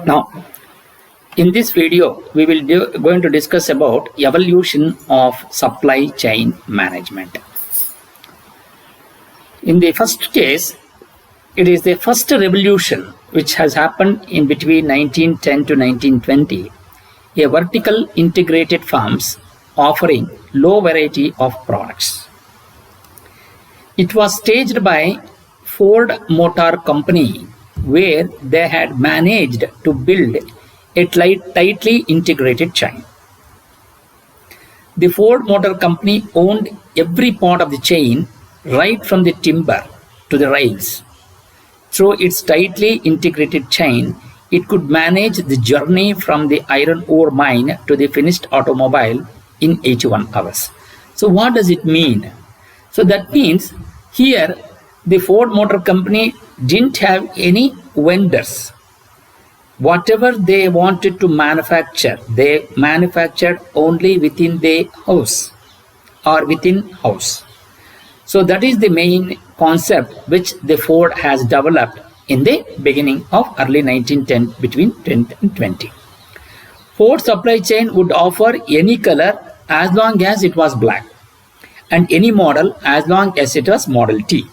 Now, in this video, we will going to discuss about evolution of supply chain management. In the first case, it is the first revolution which has happened in between 1910 to 1920. A vertical integrated firms offering low variety of products. It was staged by Ford Motor Company, where they had managed to build a tightly integrated chain. The Ford Motor Company owned every part of the chain, right from the timber to the rails. Through its tightly integrated chain, it could manage the journey from the iron ore mine to the finished automobile in 81 hours. So what does it mean? So that means here the Ford Motor Company didn't have any vendors. Whatever they wanted to manufacture, they manufactured only within the house or within house. So that is the main concept which the Ford has developed in the beginning of early 1910, between 10 and 20. Ford supply chain would offer any color as long as it was black, and any model as long as it was Model T.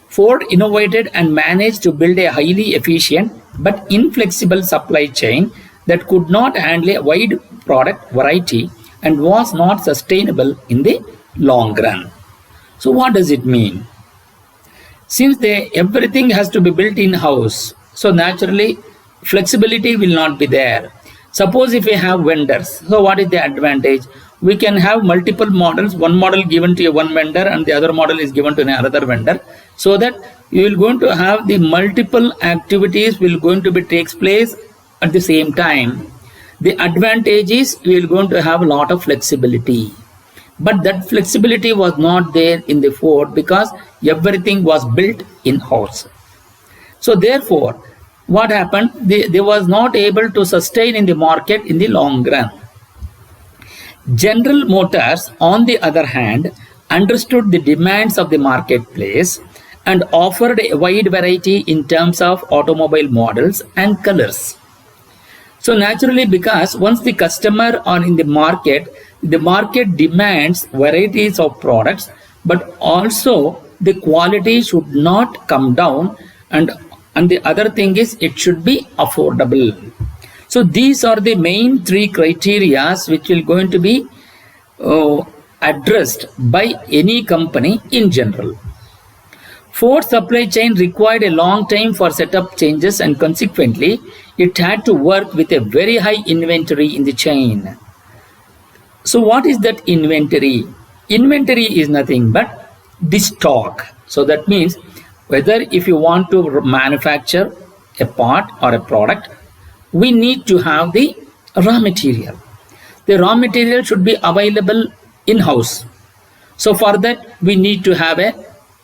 Ford innovated and managed to build a highly efficient but inflexible supply chain that could not handle a wide product variety and was not sustainable in the long run. So what does it mean? Since everything has to be built in-house, so naturally flexibility will not be there. Suppose if we have vendors, so what is the advantage? We can have multiple models, one model given to one vendor and the other model is given to another vendor, so that you will going to have the multiple activities will going to be takes place at the same time. The advantage is you will going to have a lot of flexibility. But that flexibility was not there in the Ford because everything was built in-house. So therefore, what happened? They was not able to sustain in the market in the long run. General Motors, on the other hand, understood the demands of the marketplace and offered a wide variety in terms of automobile models and colors. So naturally, because once the customer are in the market demands varieties of products, but also the quality should not come down, and the other thing is it should be affordable. So these are the main three criteria which will going to be addressed by any company in general. Ford supply chain required a long time for setup changes, and consequently it had to work with a very high inventory in the chain. So what is that inventory? Inventory is nothing but the stock. So that means whether if you want to manufacture a part or a product, we need to have the raw material. The raw material should be available in-house. So for that we need to have a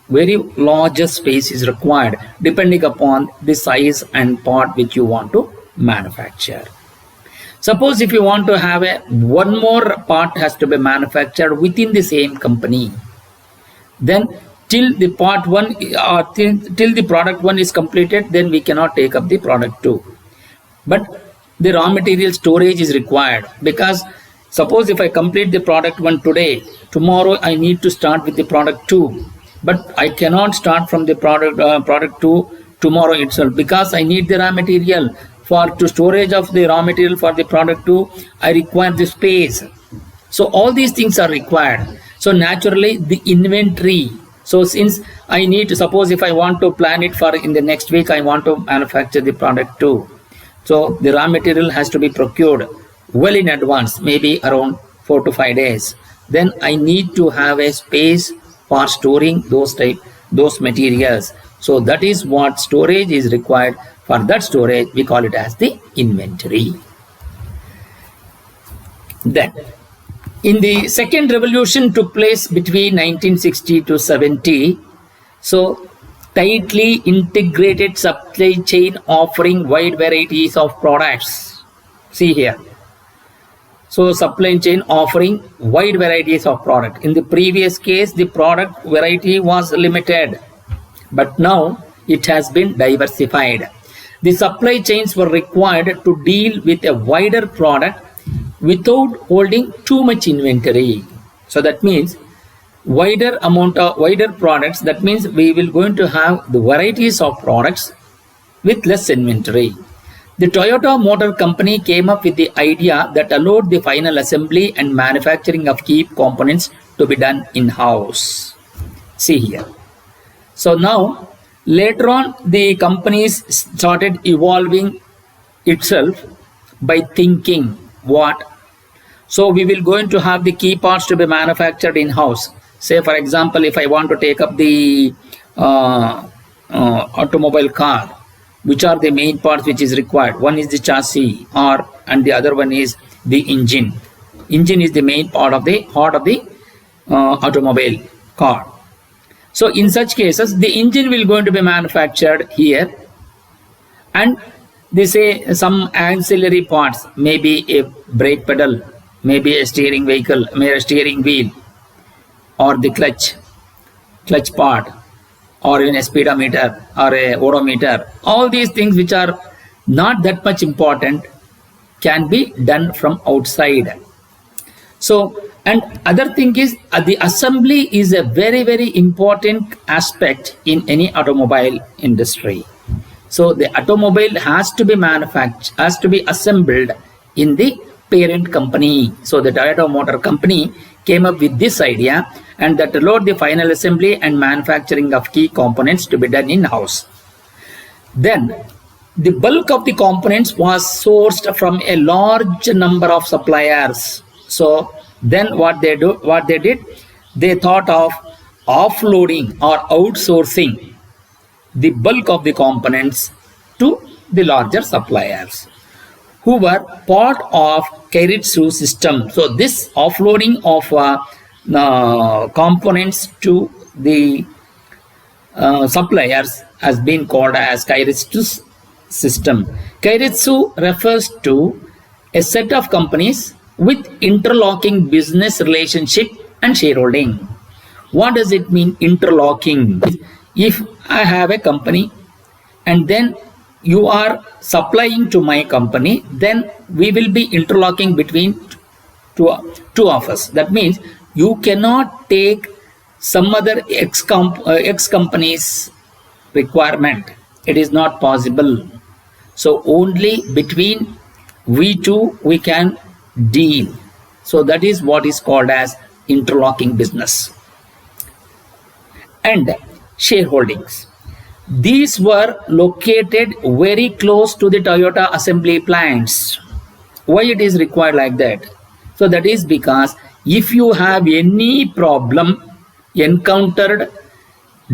very larger space is required depending upon the size and part which you want to manufacture. Suppose if you want to have one more part has to be manufactured within the same company, then till the part one or till the product one is completed, then we cannot take up the product two. But the raw material storage is required, because suppose if I complete the product one today, tomorrow I need to start with the product two, but I cannot start from the product two tomorrow itself, because I need the raw material. To storage of the raw material for the product 2, I require the space. So all these things are required. So naturally the inventory. So since I need to, suppose if I want to plan it for in the next week, I want to manufacture the product 2. So the raw material has to be procured well in advance, maybe around 4 to 5 days. Then I need to have a space for storing those materials. So that is what storage is required. For that storage, we call it as the inventory. Then, in the second revolution took place between 1960 to 70. So, tightly integrated supply chain offering wide varieties of products. See here. So, supply chain offering wide varieties of product. In the previous case, the product variety was limited, but now it has been diversified. The supply chains were required to deal with a wider product without holding too much inventory. So that means wider products. That means we will going to have the varieties of products with less inventory. The Toyota Motor Company came up with the idea that allowed the final assembly and manufacturing of key components to be done in-house. See here. So now, later on, the companies started evolving itself by thinking what. So we will going to have the key parts to be manufactured in-house. Say for example, if I want to take up the automobile car, which are the main parts which is required? One is the chassis, and the other one is the engine. Engine is the main part of the heart of the automobile car. So in such cases, the engine will going to be manufactured here, and they say some ancillary parts, maybe a brake pedal, maybe a steering vehicle, maybe a steering wheel, or the clutch part, or even a speedometer or a odometer. All these things which are not that much important can be done from outside. So, and other thing is the assembly is a very, very important aspect in any automobile industry. So the automobile has to be manufactured, has to be assembled in the parent company. So the Toyota Motor Company came up with this idea, and that allowed the final assembly and manufacturing of key components to be done in-house. Then the bulk of the components was sourced from a large number of suppliers. So then what they did, they thought of offloading or outsourcing the bulk of the components to the larger suppliers who were part of Keiretsu system. So this offloading of components to the suppliers has been called as Keiretsu system. Keiretsu refers to a set of companies with interlocking business relationship and shareholding. What does it mean, interlocking? If I have a company and then you are supplying to my company, then we will be interlocking between two of us. That means you cannot take some other ex company's requirement. It is not possible. So only between we two we can deal. So that is what is called as interlocking business. And shareholdings. These were located very close to the Toyota assembly plants. Why it is required like that? So that is because if you have any problem encountered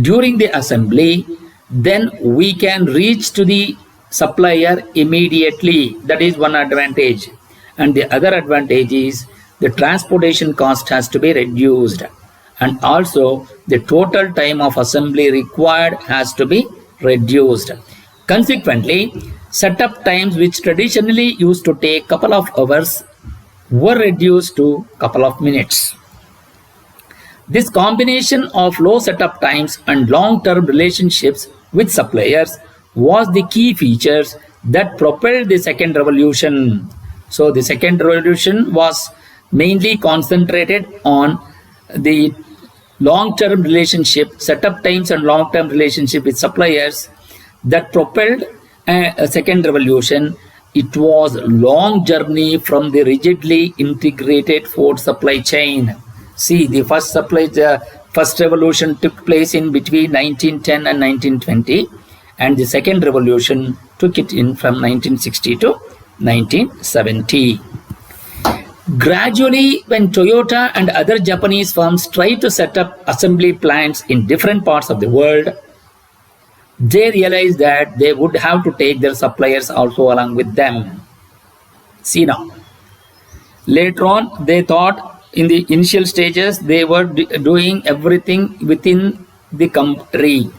during the assembly, then we can reach to the supplier immediately. That is one advantage. And the other advantage is the transportation cost has to be reduced. And also the total time of assembly required has to be reduced. Consequently, setup times which traditionally used to take couple of hours were reduced to couple of minutes. This combination of low setup times and long-term relationships with suppliers was the key features that propelled the second revolution. So the second revolution was mainly concentrated on the long-term relationship, setup times and long-term relationship with suppliers that propelled a second revolution. It was a long journey from the rigidly integrated Ford supply chain. See, the first revolution took place in between 1910 and 1920, and the second revolution took it in from 1960 to 1970. Gradually, when Toyota and other Japanese firms tried to set up assembly plants in different parts of the world, they realized that they would have to take their suppliers also along with them. See now, later on they thought in the initial stages they were doing everything within the country.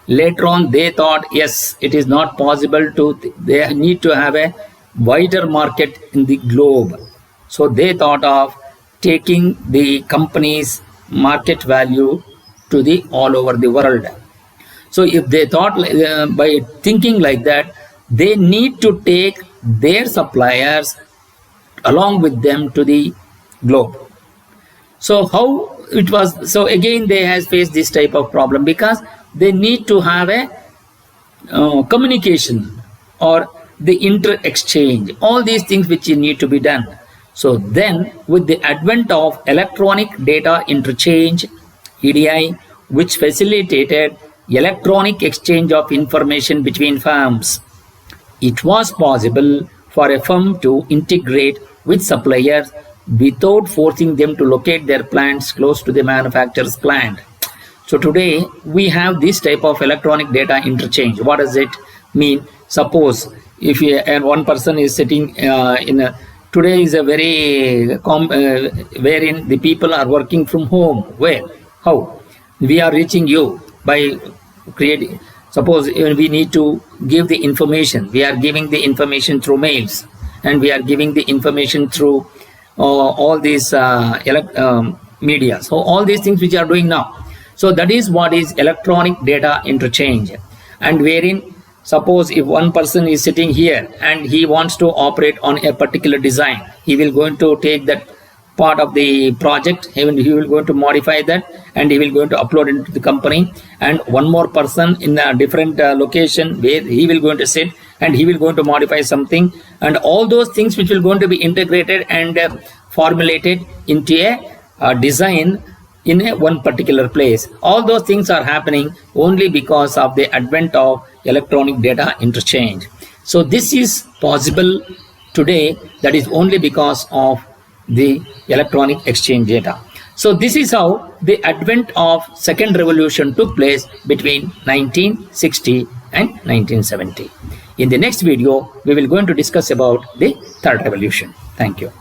Later on they thought, yes, it is not possible to, they need to have a wider market in the globe. So they thought of taking the company's market value to the all over the world. So if they thought by thinking like that, they need to take their suppliers along with them to the globe. So how it was, so again they has faced this type of problem, because they need to have a communication or the inter-exchange, all these things which need to be done. So then with the advent of electronic data interchange, EDI, which facilitated electronic exchange of information between firms, it was possible for a firm to integrate with suppliers without forcing them to locate their plants close to the manufacturer's plant. So today we have this type of electronic data interchange. What does it mean? Suppose if one person is sitting today is a very wherein the people are working from home. Where? How? We are reaching you by creating. Suppose we need to give the information. We are giving the information through mails, and we are giving the information through all these media. So all these things which are doing now. So that is what is electronic data interchange. And wherein, suppose if one person is sitting here and he wants to operate on a particular design, he will going to take that part of the project, he will going to modify that, and he will going to upload into the company. And one more person in a different location where he will going to sit and he will going to modify something, and all those things which will going to be integrated and formulated into a design in one particular place. All those things are happening only because of the advent of electronic data interchange. So this is possible today, that is only because of the electronic exchange data. So this is how the advent of second revolution took place between 1960 and 1970. In the next video, we will going to discuss about the third revolution. Thank you.